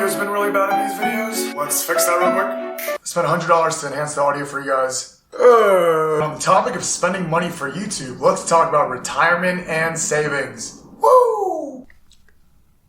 audio's been really bad in these videos. Let's fix that real quick. I spent $100 to enhance the audio for you guys. On the topic of spending money for YouTube, let's talk about retirement and savings. Woo!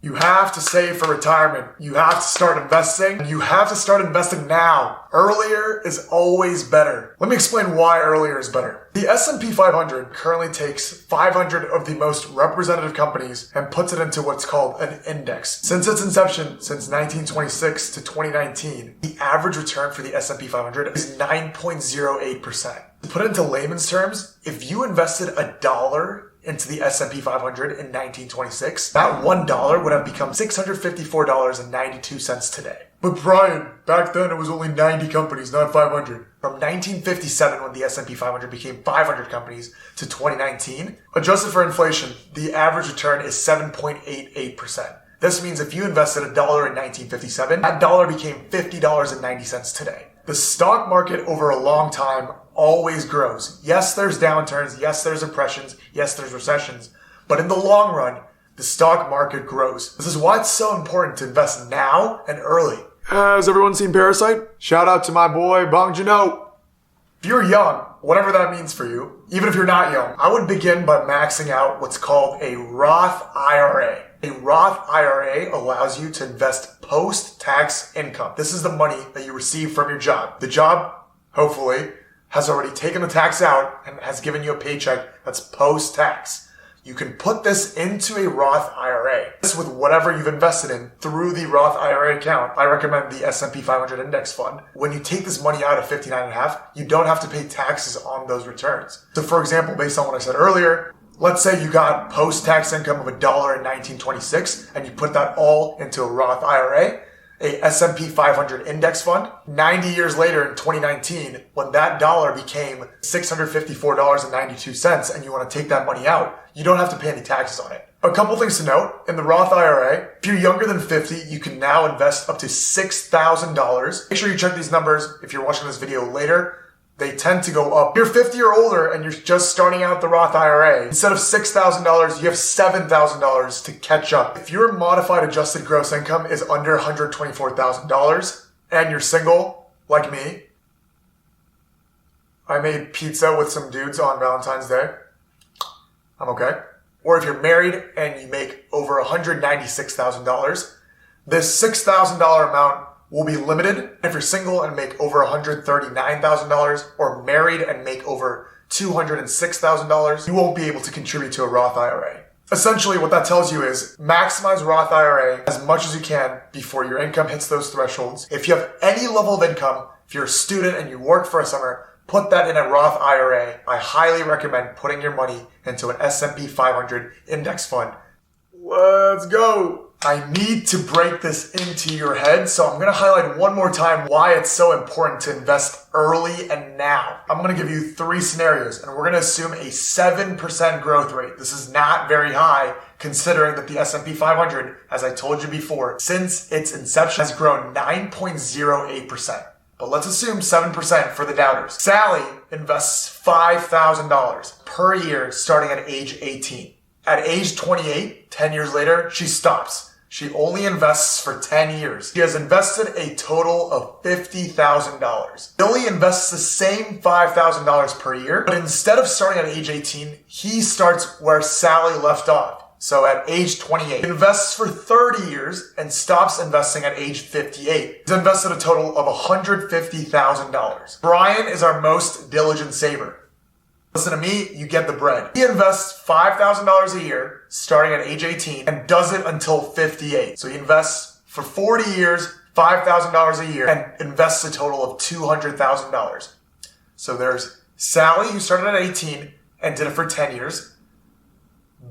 You have to save for retirement. You have to start investing. And you have to start investing now. Earlier is always better. Let me explain why earlier is better. The S&P 500 currently takes 500 of the most representative companies and puts it into what's called an index. Since its inception, since 1926 to 2019, the average return for the S&P 500 is 9.08%. To put it into layman's terms, if you invested $1 into the S&P 500 in 1926, that $1 would have become $654.92 today. But Brian, back then it was only 90 companies, not 500. From 1957, when the S&P 500 became 500 companies, to 2019, adjusted for inflation, the average return is 7.88%. This means if you invested $1 in 1957, that dollar became $50.90 today. The stock market over a long time always grows. Yes, there's downturns. Yes, there's depressions. Yes, there's recessions. But in the long run, the stock market grows. This is why it's so important to invest now and early. Has everyone seen Parasite? Shout out to my boy Bong Joon-ho. If you're young, whatever that means for you, even if you're not young, I would begin by maxing out what's called a Roth IRA. A Roth IRA allows you to invest post-tax income. This is the money that you receive from your job. The job, hopefully, has already taken the tax out and has given you a paycheck that's post-tax. You can put this into a Roth IRA. This with whatever you've invested in through the Roth IRA account. I recommend the S&P 500 index fund. When you take this money out at 59.5, you don't have to pay taxes on those returns. So for example, based on what I said earlier, let's say you got post-tax income of $1 in 1926 and you put that all into a Roth IRA, a S&P 500 index fund. 90 years later in 2019, when that dollar became $654.92 and you want to take that money out, you don't have to pay any taxes on it. A couple things to note. In the Roth IRA, if you're younger than 50, you can now invest up to $6,000. Make sure you check these numbers if you're watching this video later. They tend to go up. If you're 50 or older and you're just starting out the Roth IRA, instead of $6,000, you have $7,000 to catch up. If your modified adjusted gross income is under $124,000 and you're single, like me, I made pizza with some dudes on Valentine's Day. I'm okay. Or if you're married and you make over $196,000, this $6,000 amount will be limited. If you're single and make over $139,000 or married and make over $206,000, you won't be able to contribute to a Roth IRA. Essentially, what that tells you is maximize Roth IRA as much as you can before your income hits those thresholds. If you have any level of income, if you're a student and you work for a summer, put that in a Roth IRA. I highly recommend putting your money into an S&P 500 index fund. Let's go. I need to break this into your head, so I'm going to highlight one more time why it's so important to invest early and now. I'm going to give you 3 scenarios, and we're going to assume a 7% growth rate. This is not very high, considering that the S&P 500, as I told you before, since its inception has grown 9.08%. But let's assume 7% for the doubters. Sally invests $5,000 per year starting at age 18. At age 28, 10 years later, she stops. She only invests for 10 years. She has invested a total of $50,000. Billy invests the same $5,000 per year, but instead of starting at age 18, he starts where Sally left off. So at age 28, he invests for 30 years and stops investing at age 58. He's invested a total of $150,000. Brian is our most diligent saver. Listen to me, you get the bread. He invests $5,000 a year starting at age 18 and does it until 58. So he invests for 40 years, $5,000 a year, and invests a total of $200,000. So there's Sally, who started at 18 and did it for 10 years.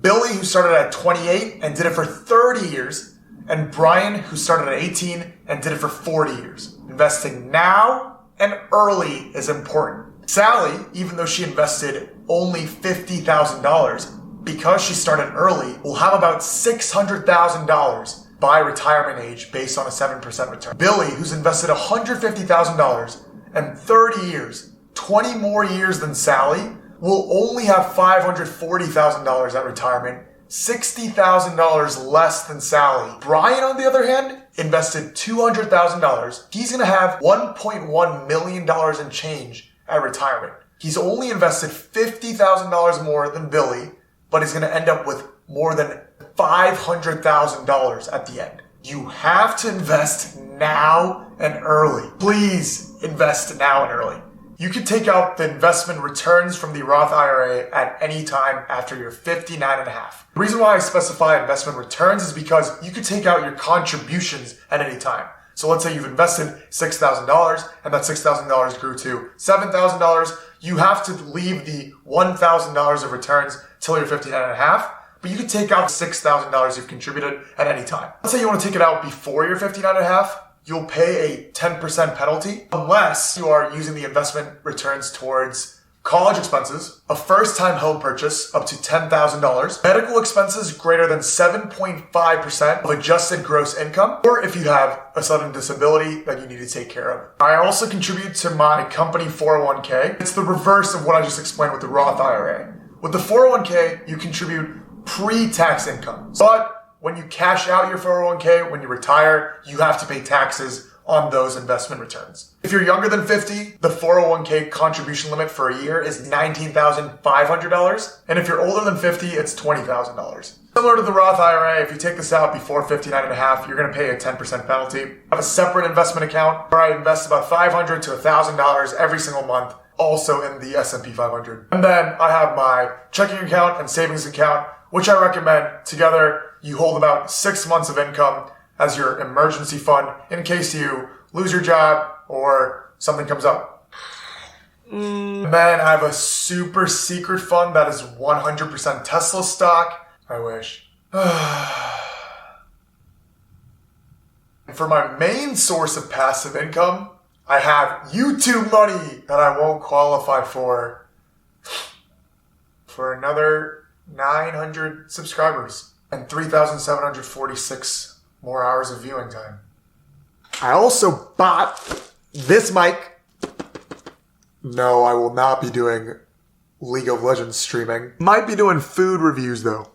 Billy, who started at 28 and did it for 30 years. And Brian, who started at 18 and did it for 40 years. Investing now and early is important. Sally, even though she invested only $50,000, because she started early, will have about $600,000 by retirement age based on a 7% return. Billy, who's invested $150,000 and 30 years, 20 more years than Sally, will only have $540,000 at retirement, $60,000 less than Sally. Brian, on the other hand, invested $200,000, he's going to have $1.1 million in change at retirement. He's only invested $50,000 more than Billy, but he's going to end up with more than $500,000 at the end. You have to invest now and early. Please invest now and early. You can take out the investment returns from the Roth IRA at any time after you're 59 and a half. The reason why I specify investment returns is because you can take out your contributions at any time. So let's say you've invested $6,000 and that $6,000 grew to $7,000. You have to leave the $1,000 of returns till you're 59 and a half. But you can take out $6,000 you've contributed at any time. Let's say you want to take it out before you're 59 and a half. You'll pay a 10% penalty unless you are using the investment returns towards college expenses, a first-time home purchase up to $10,000, medical expenses greater than 7.5% of adjusted gross income, or if you have a sudden disability that you need to take care of. I also contribute to my company 401k. It's the reverse of what I just explained with the Roth IRA. With the 401k, you contribute pre-tax income. But when you cash out your 401k, when you retire, you have to pay taxes on those investment returns. If you're younger than 50, the 401k contribution limit for a year is $19,500. And if you're older than 50, it's $20,000. Similar to the Roth IRA, if you take this out before 59 and a half, you're going to pay a 10% penalty. I have a separate investment account where I invest about $500 to $1,000 every single month, also in the S&P 500. And then I have my checking account and savings account, which I recommend. Together, you hold about 6 months of income as your emergency fund in case you lose your job or something comes up. Then I have a super secret fund that is 100% Tesla stock. I wish. For my main source of passive income, I have YouTube money that I won't qualify for another 900 subscribers and 3,746 more hours of viewing time. I also bought this mic. No, I will not be doing League of Legends streaming. Might be doing food reviews though.